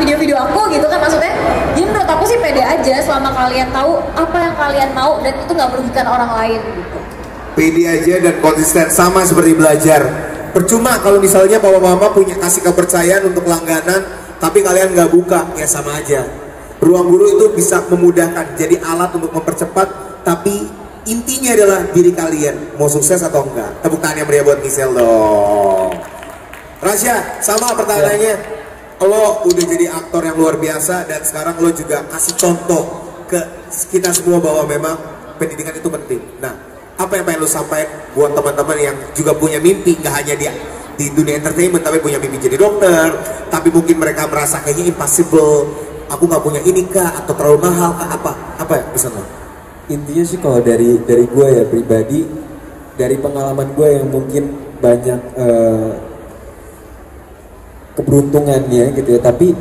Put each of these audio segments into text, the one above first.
video-video aku gitu kan, maksudnya jadi menurut aku sih pede aja selama kalian tahu apa yang kalian mau dan itu nggak merugikan orang lain gitu. Pede aja dan konsisten, sama seperti belajar. Percuma kalau misalnya papa mama punya kasih kepercayaan untuk langganan tapi kalian nggak buka, ya sama aja. Ruang guru itu bisa memudahkan, jadi alat untuk mempercepat, tapi intinya adalah diri kalian mau sukses atau enggak. Tepuk tangan yang meriah buat Michelle dong. Rasya, sama pertanyaannya. Lo udah jadi aktor yang luar biasa dan sekarang lo juga kasih contoh ke kita semua bahwa memang pendidikan itu penting. Nah, apa yang pengen lo sampaikan buat teman-teman yang juga punya mimpi, nggak hanya di dunia entertainment tapi punya mimpi jadi dokter, tapi mungkin mereka merasa kayaknya impossible, aku nggak punya ini kah atau terlalu mahal kah, apa ya pesan lo? Intinya sih kalau dari gue ya pribadi, dari pengalaman gue yang mungkin banyak keberuntungannya gitu ya, tapi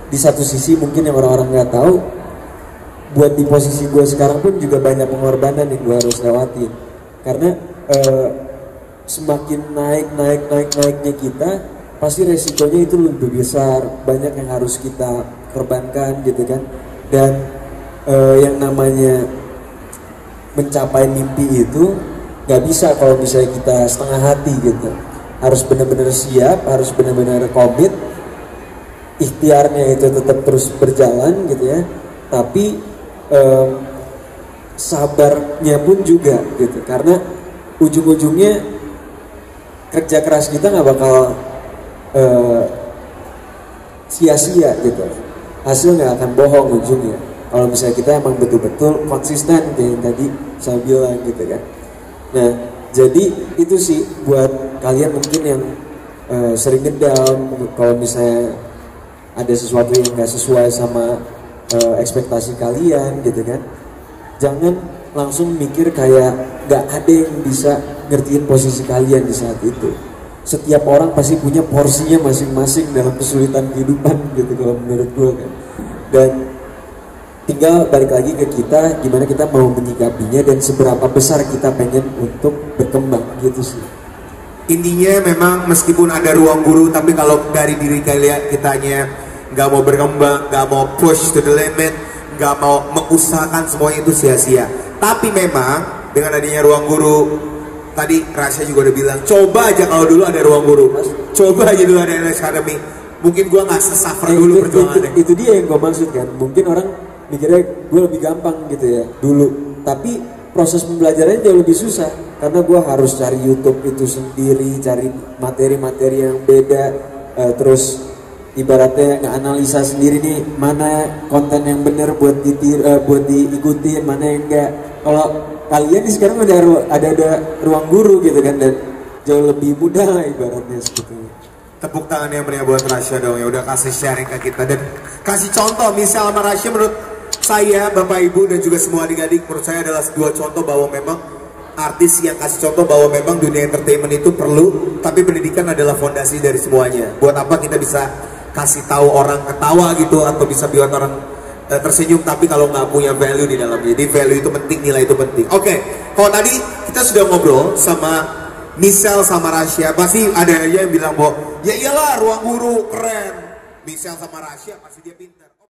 di satu sisi mungkin yang orang-orang nggak tahu, buat di posisi gue sekarang pun juga banyak pengorbanan yang gue harus lewatin, karena semakin naiknya kita pasti resikonya itu lebih besar, banyak yang harus kita korbankan gitu kan. Dan yang namanya mencapai mimpi itu nggak bisa kalau misalnya kita setengah hati gitu, harus benar-benar siap, harus benar-benar komit, ikhtiarnya itu tetap terus berjalan gitu ya, tapi sabarnya pun juga gitu, karena ujung-ujungnya kerja keras kita nggak bakal sia-sia gitu, hasil nggak akan bohong ujungnya kalau misalnya kita emang betul-betul konsisten kayak yang tadi saya bilang gitu kan. Nah, jadi itu sih buat kalian mungkin yang sering ngedown kalau misalnya ada sesuatu yang nggak sesuai sama ekspektasi kalian gitu kan, jangan langsung mikir kayak nggak ada yang bisa ngertiin posisi kalian di saat itu. Setiap orang pasti punya porsinya masing-masing dalam kesulitan kehidupan gitu kalau menurut gue kan. Dan tinggal balik lagi ke kita, gimana kita mau menyikapinya dan seberapa besar kita pengen untuk berkembang gitu sih. Intinya memang meskipun ada ruang guru, tapi kalau dari diri kalian kitanya nggak mau berkembang, nggak mau push to the limit, nggak mau mengusahakan, semuanya itu sia-sia. Tapi memang dengan adanya ruang guru, tadi Rasya juga udah bilang, coba aja kalau dulu ada ruang guru, coba aja dulu ada academy, mungkin gua nggak sesuffer dulu perjuangannya. Itu dia yang gue maksud kan, mungkin orang mikirnya gue lebih gampang gitu ya dulu, tapi proses pembelajarannya jauh lebih susah karena gue harus cari YouTube itu sendiri, cari materi-materi yang beda, terus ibaratnya nge-analisa sendiri nih mana konten yang benar buat diikuti, mana yang enggak. Kalau kalian di sekarang ada ruang guru gitu kan, dan jauh lebih mudah lah ibaratnya seperti. Tepuk tangan yang meriah buat Rasya dong, ya udah kasih sharing ke kita dan kasih contoh. Misal sama Rasya, menurut saya, Bapak Ibu dan juga semua adik-adik, menurut saya adalah dua contoh bahwa memang artis yang kasih contoh bahwa memang dunia entertainment itu perlu, tapi pendidikan adalah fondasi dari semuanya. Buat apa kita bisa kasih tahu orang ketawa gitu atau bisa buat orang tersenyum, tapi kalau nggak punya value di dalamnya. Jadi value itu penting, nilai itu penting. Oke, kalau tadi kita sudah ngobrol sama Michelle sama Rasya, pasti ada aja yang bilang bahwa ya iyalah ruang guru keren, Michelle sama Rasya pasti dia pintar.